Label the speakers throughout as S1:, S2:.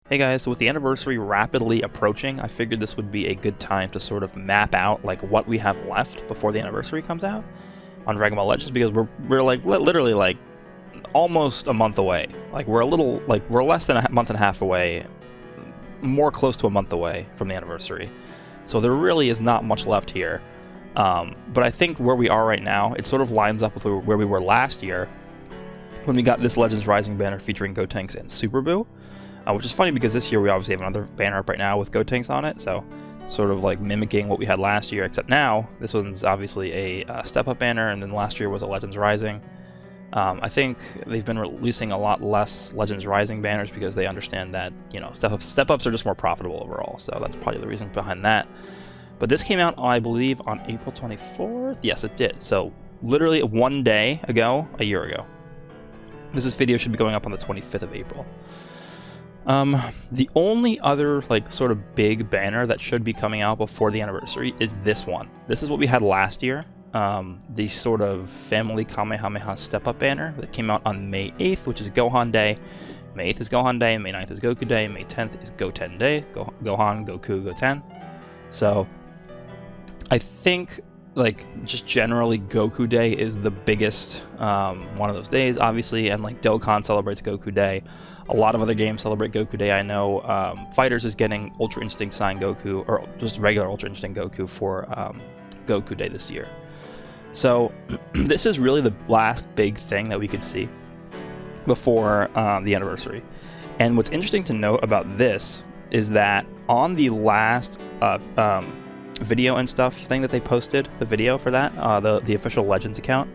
S1: Hey guys, so with the anniversary rapidly approaching, I figured this would be a good time to sort of map out like what we have left before the anniversary comes out on Dragon Ball Legends, because we're like literally like almost a month away. Like we're less than a month and a half away, more close to a month away from the anniversary. So there really is not much left here. But I think where we are right now, it sort of lines up with where we were last year when we got this Legends Rising banner featuring Gotenks and Super Buu. Which is funny because this year we obviously have another banner up right now with Gotenks on it, so sort of like mimicking what we had last year, except now this one's obviously a step-up banner, and then last year was a Legends Rising. I think they've been releasing a lot less Legends Rising banners because they understand that, you know, step-ups are just more profitable overall, so that's probably the reason behind that. But this came out, I believe, on April 24th? Yes, it did. So literally one day ago, a year ago. This video should be going up on the 25th of April. The only other like sort of big banner that should be coming out before the anniversary is this one. This is what we had last year, the sort of Family Kamehameha step-up banner that came out on May 8th, which is Gohan Day. May 8th is Gohan Day, May 9th is Goku Day, May 10th is Goten Day, Gohan, Goku, Goten. So I think like just generally Goku Day is the biggest one of those days, obviously, and like Dokkan celebrates Goku Day. A lot of other games celebrate Goku Day. I know Fighters is getting Ultra Instinct Sign Goku, or just regular Ultra Instinct Goku for Goku Day this year. So this is really the last big thing that we could see before the anniversary. And what's interesting to note about this is that on the last video and stuff thing that they posted, the video for that, the official Legends account,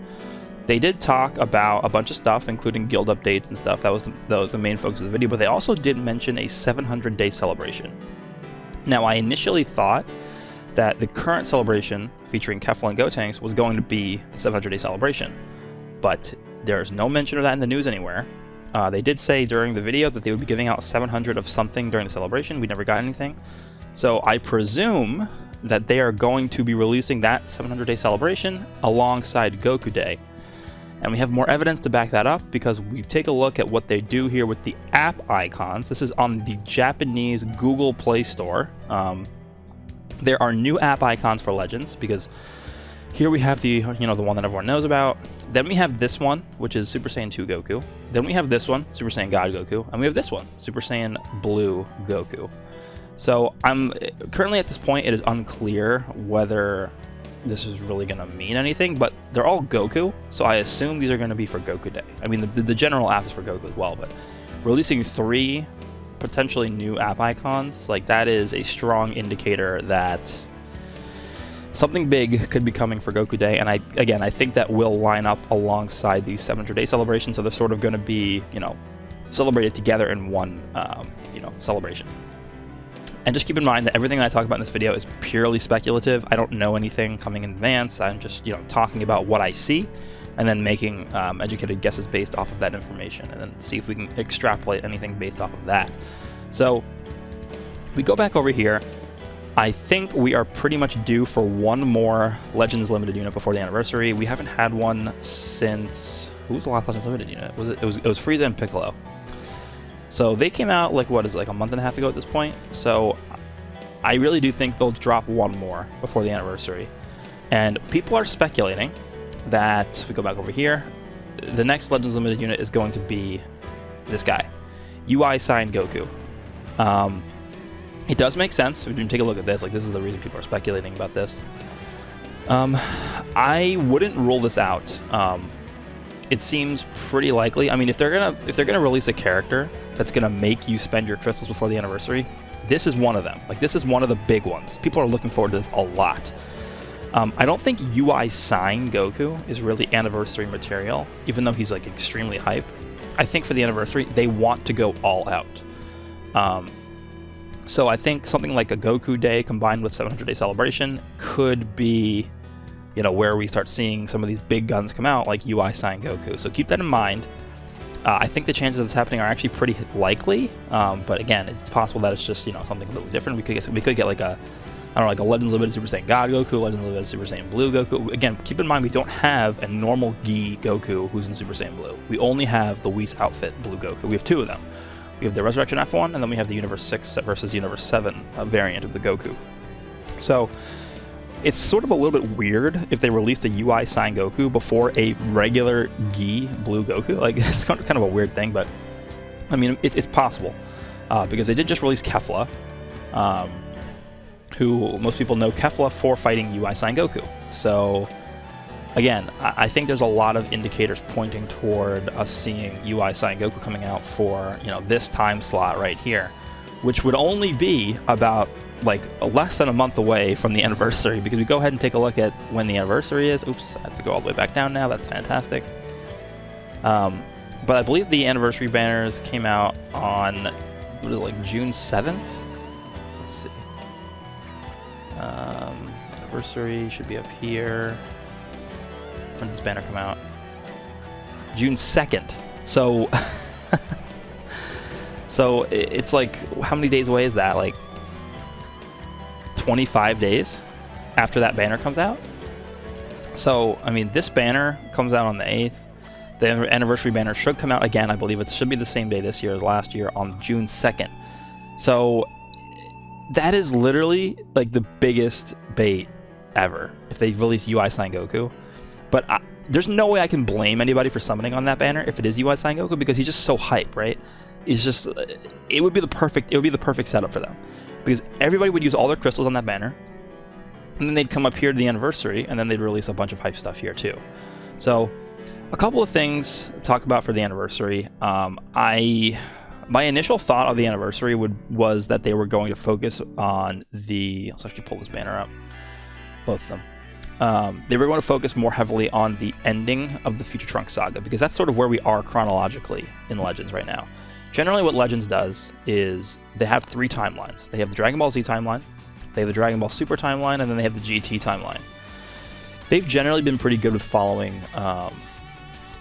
S1: they did talk about a bunch of stuff, including guild updates and stuff. That was the main focus of the video, but they also did mention a 700-day celebration. Now, I initially thought that the current celebration featuring Kefla and Gotenks was going to be the 700-day celebration, but there's no mention of that in the news anywhere. They did say during the video that they would be giving out 700 of something during the celebration. We never got anything. So I presume that they are going to be releasing that 700-day celebration alongside Goku Day. And we have more evidence to back that up because we take a look at what they do here with the app icons. This is on the Japanese Google Play Store. There are new app icons for Legends because here we have the one that everyone knows about. Then we have this one, which is Super Saiyan 2 Goku. Then we have this one, Super Saiyan God Goku. And we have this one, Super Saiyan Blue Goku. So I'm currently at this point, it is unclear whether this is really going to mean anything, but they're all Goku, so I assume these are going to be for Goku Day. I mean, the general app is for Goku as well, but releasing 3 potentially new app icons, like that is a strong indicator that something big could be coming for Goku Day, and I think that will line up alongside these 700-day celebrations, so they're sort of going to be, celebrated together in one, celebration. And just keep in mind that everything that I talk about in this video is purely speculative. I don't know anything coming in advance. I'm just, talking about what I see and then making educated guesses based off of that information, and then see if we can extrapolate anything based off of that. So we go back over here. I think we are pretty much due for one more Legends Limited unit before the anniversary. We haven't had one since, who was the last Legends Limited unit? It was Frieza and Piccolo. So they came out like a month and a half ago at this point. So I really do think they'll drop one more before the anniversary. And people are speculating that, if we go back over here, the next Legends Limited unit is going to be this guy, UI Sign Goku. It does make sense if you take a look at this. Like, this is the reason people are speculating about this. I wouldn't rule this out. It seems pretty likely. I mean, if they're gonna release a character that's gonna make you spend your crystals before the anniversary, this is one of them. Like, this is one of the big ones. People are looking forward to this a lot. I don't think UI Sign Goku is really anniversary material, even though he's like extremely hype. I think for the anniversary, they want to go all out. So I think something like a Goku Day combined with 700-day celebration could be, where we start seeing some of these big guns come out, like UI Sign Goku. So keep that in mind. I think the chances of this happening are actually pretty likely, but again, it's possible that it's just something a little different. We could get like a Legends Limited Super Saiyan God Goku, Legends Limited Super Saiyan Blue Goku. Again, keep in mind we don't have a normal Gi Goku who's in Super Saiyan Blue. We only have the Whis outfit Blue Goku. We have 2 of them. We We have the Resurrection F1, and then we have the Universe 6 versus Universe 7 variant of the Goku. So it's sort of a little bit weird if they released a UI Sign Goku before a regular Gi Blue Goku. Like, it's kind of a weird thing, but I mean, it's possible because they did just release Kefla, who most people know Kefla for fighting UI Sign Goku. So again, I think there's a lot of indicators pointing toward us seeing UI Sign Goku coming out for, you know, this time slot right here, which would only be about like less than a month away from the anniversary, because we go ahead and take a look at when the anniversary is. Oops, I have to go all the way back down now. That's fantastic. But I believe the anniversary banners came out on, what is it, like June 7th? Let's see. Anniversary should be up here. When did this banner come out? June 2nd. So, so it's like, how many days away is that? Like 25 days after that banner comes out. So, I mean, this banner comes out on the 8th. The anniversary banner should come out again. I believe it should be the same day this year as last year, on June 2nd. So that is literally like the biggest bait ever if they release UI Sign Goku. But there's no way I can blame anybody for summoning on that banner if it is UI Sign Goku, because he's just so hype, right? It's just, it would be the perfect setup for them, because everybody would use all their crystals on that banner, and then they'd come up here to the anniversary, and then they'd release a bunch of hype stuff here too. So a couple of things to talk about for the anniversary. My initial thought of the anniversary was that they were going to focus on the, let's actually pull this banner up, both of them. They were going to focus more heavily on the ending of the Future Trunks saga, because that's sort of where we are chronologically in Legends right now. Generally what Legends does is they have 3 timelines. They have the Dragon Ball Z timeline, they have the Dragon Ball Super timeline, and then they have the GT timeline. They've generally been pretty good with following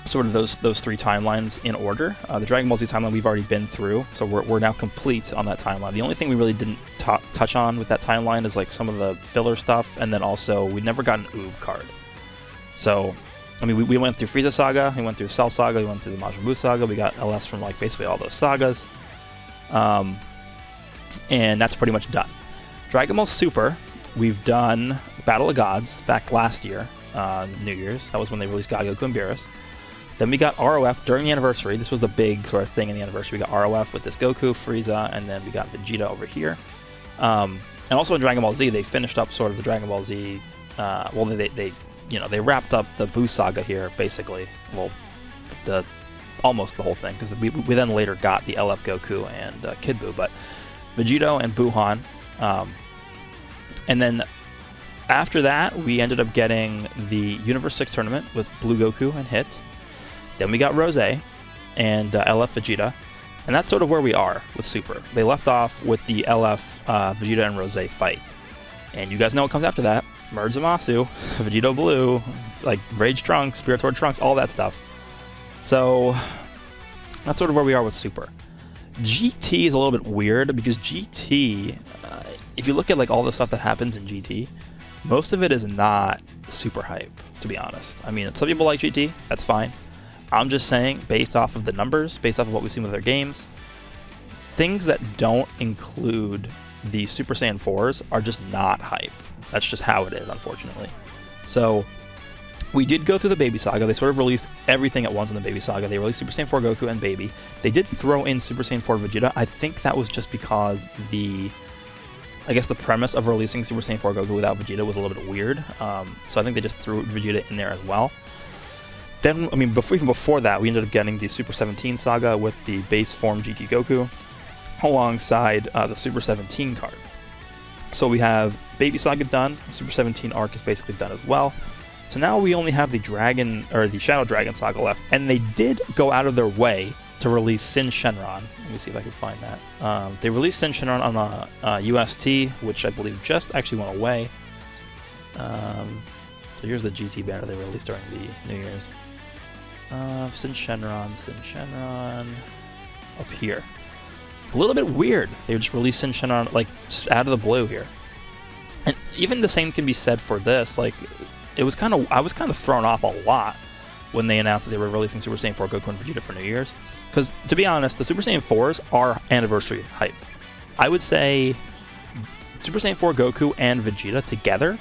S1: sort of those 3 timelines in order. The Dragon Ball Z timeline we've already been through, so we're now complete on that timeline. The only thing we really didn't touch on with that timeline is like some of the filler stuff, and then also we never got an Oob card. So, I mean, we went through Frieza Saga, we went through Cell Saga, we went through the Majin Buu Saga, we got LS from like basically all those sagas, and that's pretty much done. Dragon Ball Super, we've done Battle of Gods back last year, New Year's. That was when they released God, Goku, and Beerus. Then we got ROF during the anniversary. This was the big sort of thing in the anniversary. We got ROF with this Goku, Frieza, and then we got Vegeta over here. And also in Dragon Ball Z, they finished up sort of the Dragon Ball Z. Well, they wrapped up the Buu saga here, basically. Well, almost the whole thing, because we then later got the LF Goku and Kid Buu, but Vegito and Buuhan. And then after that, we ended up getting the Universe 6 tournament with Blue Goku and Hit. Then we got Rose and LF Vegeta, and that's sort of where we are with Super. They left off with the LF Vegeta and Rose fight, and you guys know what comes after that: Merge Zamasu, Vegito Blue, like Rage Trunks, Spiritomb Trunks, all that stuff. So that's sort of where we are with Super. GT is a little bit weird, because GT, if you look at like all the stuff that happens in GT, most of it is not super hype, to be honest. I mean, some people like GT, that's fine. I'm just saying, based off of the numbers, based off of what we've seen with their games, things that don't include the Super Saiyan 4s are just not hype. That's just how it is, unfortunately. So we did go through the Baby Saga. They sort of released everything at once in the Baby Saga. They released Super Saiyan 4 Goku and Baby. They did throw in Super Saiyan 4 Vegeta. I think that was just because I guess the premise of releasing Super Saiyan 4 Goku without Vegeta was a little bit weird. So I think they just threw Vegeta in there as well. Then, I mean, even before that, we ended up getting the Super 17 saga with the base form GT Goku alongside the Super 17 card. So we have Baby Saga done, Super 17 arc is basically done as well. So now we only have the Shadow Dragon saga left, and they did go out of their way to release Sin Shenron. Let me see if I can find that. They released Sin Shenron on UST, which I believe just actually went away. So here's the GT banner they released during the New Year's. Sin Shenron, up here. A little bit weird. They just released Sin Shenron, like, just out of the blue here. And even the same can be said for this. Like, I was kind of thrown off a lot when they announced that they were releasing Super Saiyan 4 Goku and Vegeta for New Year's. Because, to be honest, the Super Saiyan 4s are anniversary hype. I would say Super Saiyan 4 Goku and Vegeta together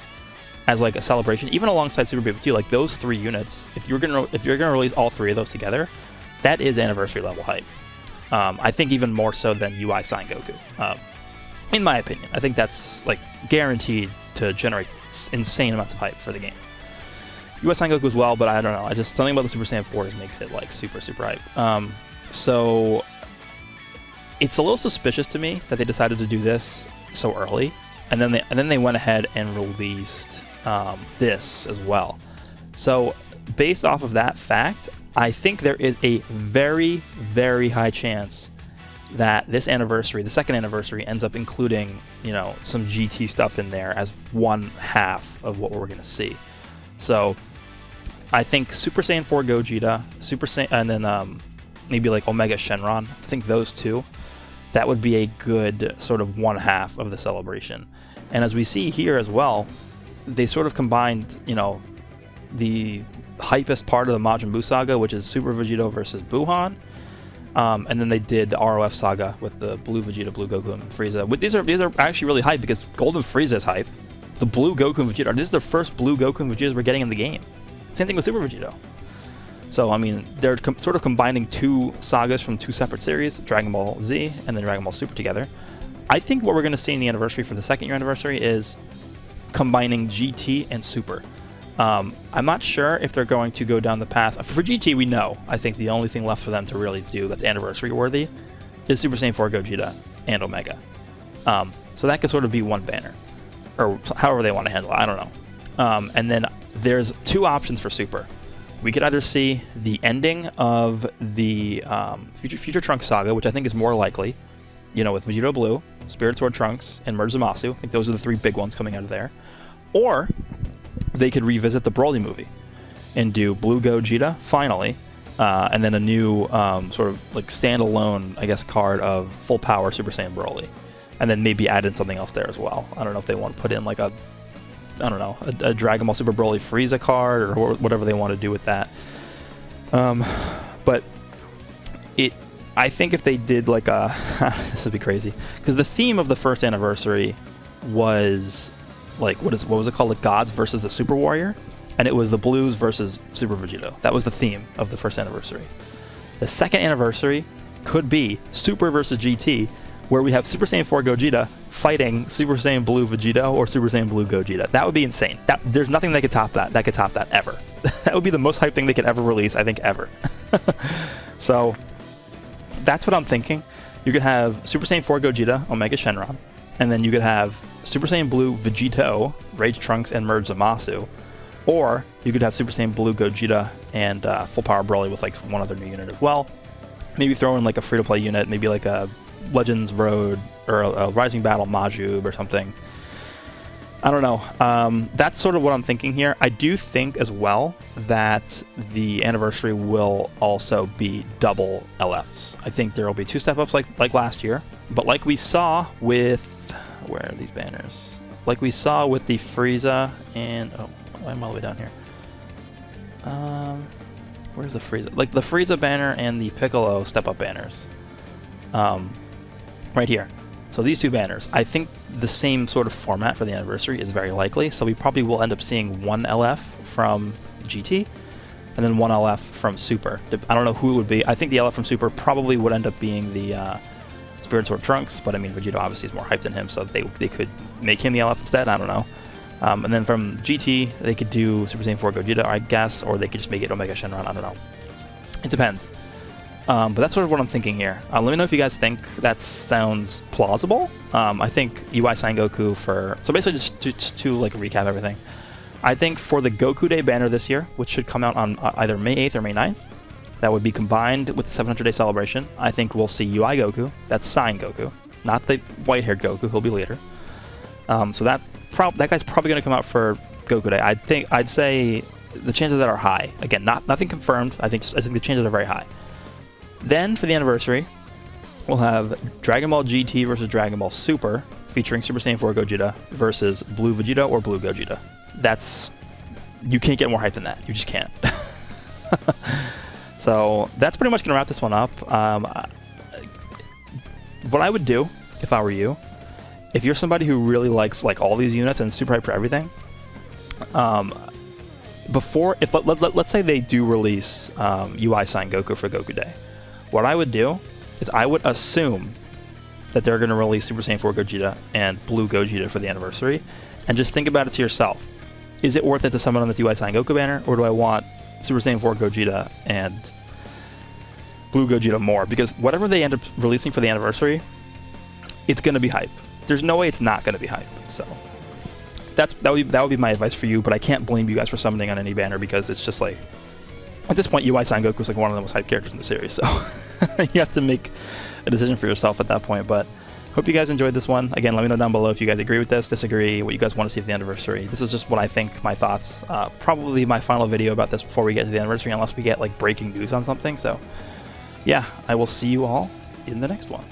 S1: as like a celebration, even alongside Super Baby 2, like those 3 units, if you're gonna release all 3 of those together, that is anniversary level hype. I think even more so than UI Sign Goku. In my opinion, I think that's like guaranteed to generate insane amounts of hype for the game. UI Sign Goku as well, but I don't know. I just something about the Super Saiyan 4s makes it like super hype. So it's a little suspicious to me that they decided to do this so early, and then they went ahead and released this as well. So based off of that fact, I think there is a very, very high chance that this anniversary, the second anniversary, ends up including, you know, some GT stuff in there as one half of what we're going to see. So I think Super Saiyan 4 Gogeta, and then maybe like Omega Shenron, I think those two, that would be a good sort of one half of the celebration. And as we see here as well, they sort of combined, you know, the hypest part of the Majin Buu saga, which is Super Vegito versus Buhan, and then they did the ROF saga with the Blue Vegeta, Blue Goku, and Frieza. These are actually really hype because Golden Frieza is hype. The Blue Goku and Vegeta, this is the first Blue Goku and Vegetas we're getting in the game. Same thing with Super Vegito. So, I mean, they're sort of combining 2 sagas from 2 separate series, Dragon Ball Z and then Dragon Ball Super together. I think what we're going to see in the anniversary for the second year anniversary is combining GT and Super. I'm not sure if they're going to go down the path. For GT, we know. I think the only thing left for them to really do that's anniversary worthy is Super Saiyan 4 Gogeta and Omega. So that could sort of be one banner, or however they want to handle it. I don't know. And then there's 2 options for Super. We could either see the ending of the Future Trunks saga, which I think is more likely, you know, with Vegito Blue, Spirit Sword Trunks, and Merge Zamasu. I think those are the 3 big ones coming out of there. Or they could revisit the Broly movie and do Blue Gogeta, finally, and then a new sort of like standalone, I guess, card of full power Super Saiyan Broly. And then maybe add in something else there as well. I don't know if they want to put in like a Dragon Ball Super Broly Frieza card or whatever they want to do with that. But I think if they did like a, this would be crazy, because the theme of the first anniversary was like, what was it called? The Gods versus the Super Warrior, and it was the Blues versus Super Vegito. That was the theme of the first anniversary. The second anniversary could be Super versus GT, where we have Super Saiyan 4 Gogeta fighting Super Saiyan Blue Vegito or Super Saiyan Blue Gogeta. That would be insane. There's nothing that could top that ever. That would be the most hype thing they could ever release, I think, ever. So that's what I'm thinking. You could have Super Saiyan 4 Gogeta, Omega Shenron, and then you could have Super Saiyan Blue Vegito, Rage Trunks, and Merge Zamasu. Or you could have Super Saiyan Blue Gogeta and Full Power Broly with like one other new unit as well. Maybe throw in like a free-to-play unit, maybe like a Legends Road or a Rising Battle Majub or something. I don't know. That's sort of what I'm thinking here. I do think as well that the anniversary will also be double LFs. I think there will be 2 step-ups like last year, but like we saw with, where are these banners? Like we saw with the Frieza and, oh, I'm all the way down here. Where's the Frieza? Like the Frieza banner and the Piccolo step-up banners. Right here. So these 2 banners, I think the same sort of format for the anniversary is very likely, so we probably will end up seeing 1 LF from GT, and then 1 LF from Super. I don't know who it would be. I think the LF from Super probably would end up being the Spirit Sword Trunks, but I mean, Vegito obviously is more hyped than him, so they could make him the LF instead, I don't know. And then from GT, they could do Super Saiyan 4 Gogeta, I guess, or they could just make it Omega Shenron, I don't know. It depends. But that's sort of what I'm thinking here. Let me know if you guys think that sounds plausible. I think UI Sign Goku for... So basically, just to like recap everything. I think for the Goku Day banner this year, which should come out on either May 8th or May 9th, that would be combined with the 700-day celebration. I think we'll see UI Goku. That's Sign Goku, not the white-haired Goku. He'll be later. So that guy's probably going to come out for Goku Day. I'd say the chances of that are high. Again, nothing confirmed. I think the chances are very high. Then, for the anniversary, we'll have Dragon Ball GT versus Dragon Ball Super, featuring Super Saiyan 4 Gogeta versus Blue Vegito or Blue Gogeta. You can't get more hype than that. You just can't. So that's pretty much gonna wrap this one up. What I would do if I were you, if you're somebody who really likes like all these units and is super hyped for everything, let's say they do release UI Sign Goku for Goku Day, what I would do is I would assume that they're going to release Super Saiyan 4 Gogeta and Blue Gogeta for the anniversary, and just think about it to yourself. Is it worth it to summon on this UI Sign Goku banner, or do I want Super Saiyan 4 Gogeta and Blue Gogeta more? Because whatever they end up releasing for the anniversary, it's going to be hype. There's no way it's not going to be hype. So that would be my advice for you, but I can't blame you guys for summoning on any banner, because it's just like, at this point, UI Sign Goku is like one of the most hyped characters in the series, so you have to make a decision for yourself at that point. But hope you guys enjoyed this one. Again, let me know down below if you guys agree with this, disagree, what you guys want to see at the anniversary. This is just what I think, my thoughts. Probably my final video about this before we get to the anniversary, unless we get like breaking news on something. So yeah, I will see you all in the next one.